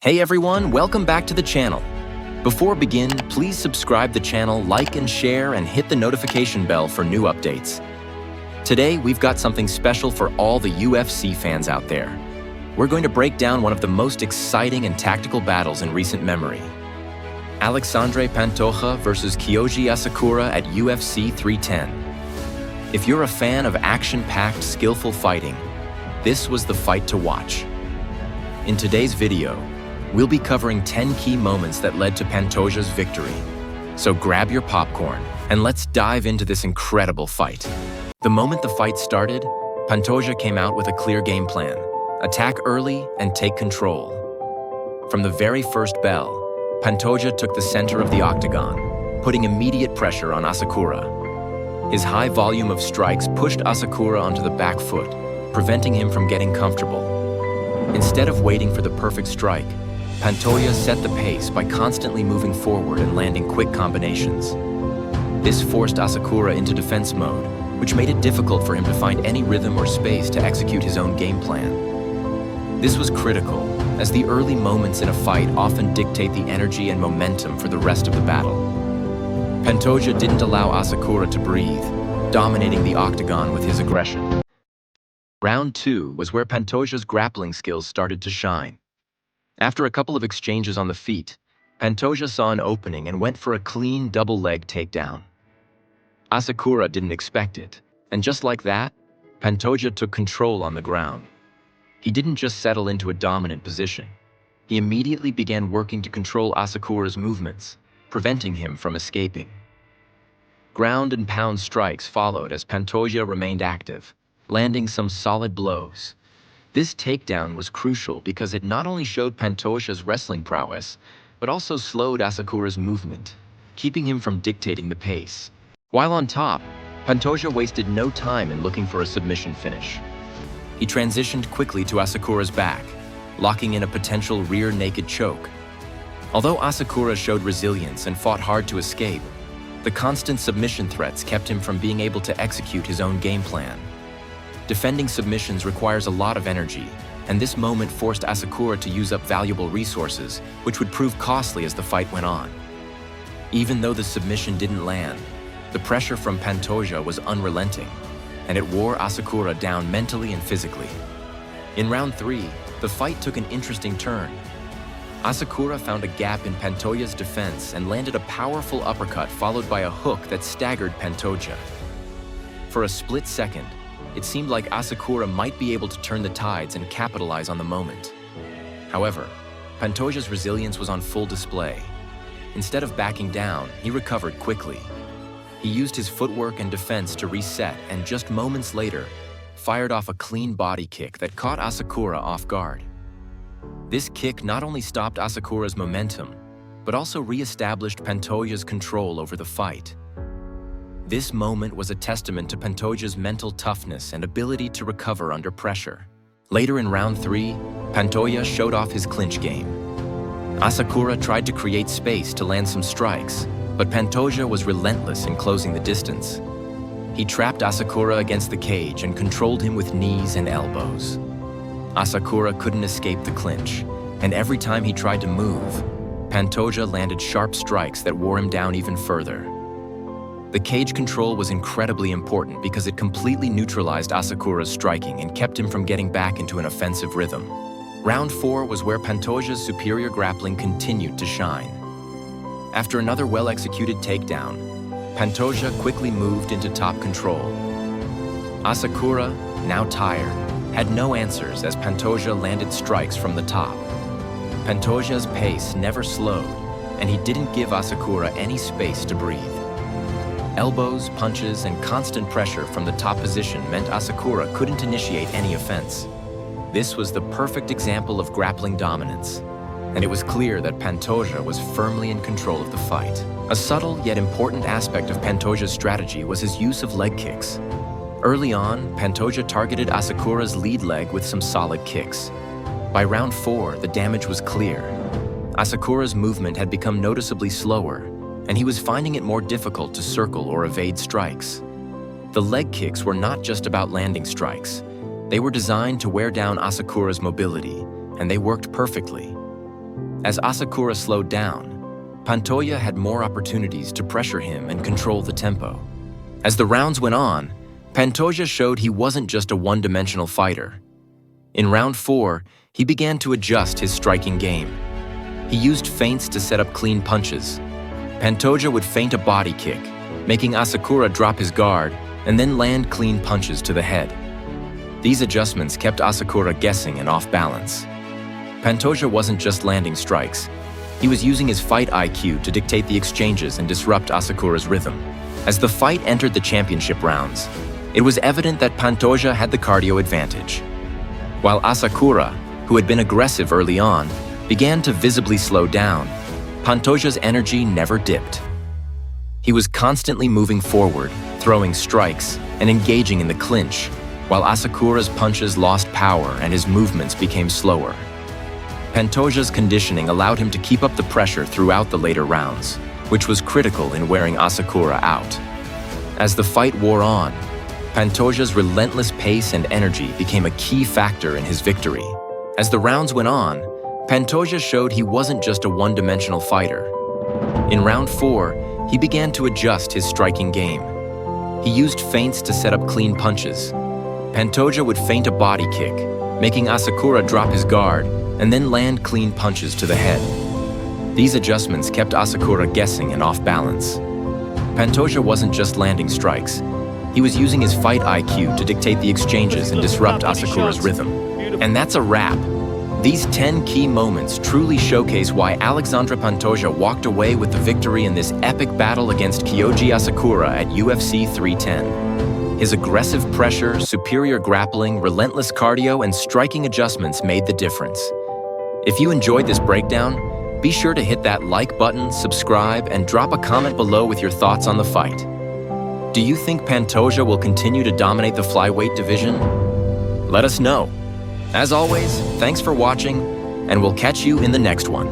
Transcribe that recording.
Hey everyone, welcome back to the channel. Before we begin, please subscribe the channel, like and share, and hit the notification bell for new updates. Today, we've got something special for all the UFC fans out there. We're going to break down one of the most exciting and tactical battles in recent memory. Alexandre Pantoja versus Kai Asakura at UFC 310. If you're a fan of action-packed, skillful fighting, this was the fight to watch. In today's video, we'll be covering 10 key moments that led to Pantoja's victory. So grab your popcorn and let's dive into this incredible fight. The moment the fight started, Pantoja came out with a clear game plan: attack early and take control. From the very first bell, Pantoja took the center of the octagon, putting immediate pressure on Asakura. His high volume of strikes pushed Asakura onto the back foot, preventing him from getting comfortable. Instead of waiting for the perfect strike, Pantoja set the pace by constantly moving forward and landing quick combinations. This forced Asakura into defense mode, which made it difficult for him to find any rhythm or space to execute his own game plan. This was critical, as the early moments in a fight often dictate the energy and momentum for the rest of the battle. Pantoja didn't allow Asakura to breathe, dominating the octagon with his aggression. Round 2 was where Pantoja's grappling skills started to shine. After a couple of exchanges on the feet, Pantoja saw an opening and went for a clean double-leg takedown. Asakura didn't expect it, and just like that, Pantoja took control on the ground. He didn't just settle into a dominant position. He immediately began working to control Asakura's movements, preventing him from escaping. Ground and pound strikes followed as Pantoja remained active, landing some solid blows. This takedown was crucial because it not only showed Pantoja's wrestling prowess, but also slowed Asakura's movement, keeping him from dictating the pace. While on top, Pantoja wasted no time in looking for a submission finish. He transitioned quickly to Asakura's back, locking in a potential rear naked choke. Although Asakura showed resilience and fought hard to escape, the constant submission threats kept him from being able to execute his own game plan. Defending submissions requires a lot of energy, and this moment forced Asakura to use up valuable resources, which would prove costly as the fight went on. Even though the submission didn't land, the pressure from Pantoja was unrelenting, and it wore Asakura down mentally and physically. In round 3, the fight took an interesting turn. Asakura found a gap in Pantoja's defense and landed a powerful uppercut followed by a hook that staggered Pantoja. For a split second, it seemed like Asakura might be able to turn the tides and capitalize on the moment. However, Pantoja's resilience was on full display. Instead of backing down, he recovered quickly. He used his footwork and defense to reset and just moments later, fired off a clean body kick that caught Asakura off guard. This kick not only stopped Asakura's momentum, but also re-established Pantoja's control over the fight. This moment was a testament to Pantoja's mental toughness and ability to recover under pressure. Later in round 3, Pantoja showed off his clinch game. Asakura tried to create space to land some strikes, but Pantoja was relentless in closing the distance. He trapped Asakura against the cage and controlled him with knees and elbows. Asakura couldn't escape the clinch, and every time he tried to move, Pantoja landed sharp strikes that wore him down even further. The cage control was incredibly important because it completely neutralized Asakura's striking and kept him from getting back into an offensive rhythm. Round 4 was where Pantoja's superior grappling continued to shine. After another well-executed takedown, Pantoja quickly moved into top control. Asakura, now tired, had no answers as Pantoja landed strikes from the top. Pantoja's pace never slowed, and he didn't give Asakura any space to breathe. Elbows, punches, and constant pressure from the top position meant Asakura couldn't initiate any offense. This was the perfect example of grappling dominance, and it was clear that Pantoja was firmly in control of the fight. A subtle yet important aspect of Pantoja's strategy was his use of leg kicks. Early on, Pantoja targeted Asakura's lead leg with some solid kicks. By round 4, the damage was clear. Asakura's movement had become noticeably slower, and he was finding it more difficult to circle or evade strikes. The leg kicks were not just about landing strikes. They were designed to wear down Asakura's mobility, and they worked perfectly. As Asakura slowed down, Pantoja had more opportunities to pressure him and control the tempo. As the rounds went on, Pantoja showed he wasn't just a one-dimensional fighter. In round 4, he began to adjust his striking game. He used feints to set up clean punches. Pantoja would feint a body kick, making Asakura drop his guard and then land clean punches to the head. These adjustments kept Asakura guessing and off balance. Pantoja wasn't just landing strikes. He was using his fight IQ to dictate the exchanges and disrupt Asakura's rhythm. As the fight entered the championship rounds, it was evident that Pantoja had the cardio advantage. While Asakura, who had been aggressive early on, began to visibly slow down, Pantoja's energy never dipped. He was constantly moving forward, throwing strikes, and engaging in the clinch, while Asakura's punches lost power and his movements became slower. Pantoja's conditioning allowed him to keep up the pressure throughout the later rounds, which was critical in wearing Asakura out. As the fight wore on, Pantoja's relentless pace and energy became a key factor in his victory. As the rounds went on, Pantoja showed he wasn't just a one-dimensional fighter. In round 4, he began to adjust his striking game. He used feints to set up clean punches. Pantoja would feint a body kick, making Asakura drop his guard and then land clean punches to the head. These adjustments kept Asakura guessing and off balance. Pantoja wasn't just landing strikes. He was using his fight IQ to dictate the exchanges and disrupt Asakura's rhythm. And that's a wrap. These 10 key moments truly showcase why Alexandre Pantoja walked away with the victory in this epic battle against Kyoji Asakura at UFC 310. His aggressive pressure, superior grappling, relentless cardio, and striking adjustments made the difference. If you enjoyed this breakdown, be sure to hit that like button, subscribe, and drop a comment below with your thoughts on the fight. Do you think Pantoja will continue to dominate the flyweight division? Let us know. As always, thanks for watching, and we'll catch you in the next one.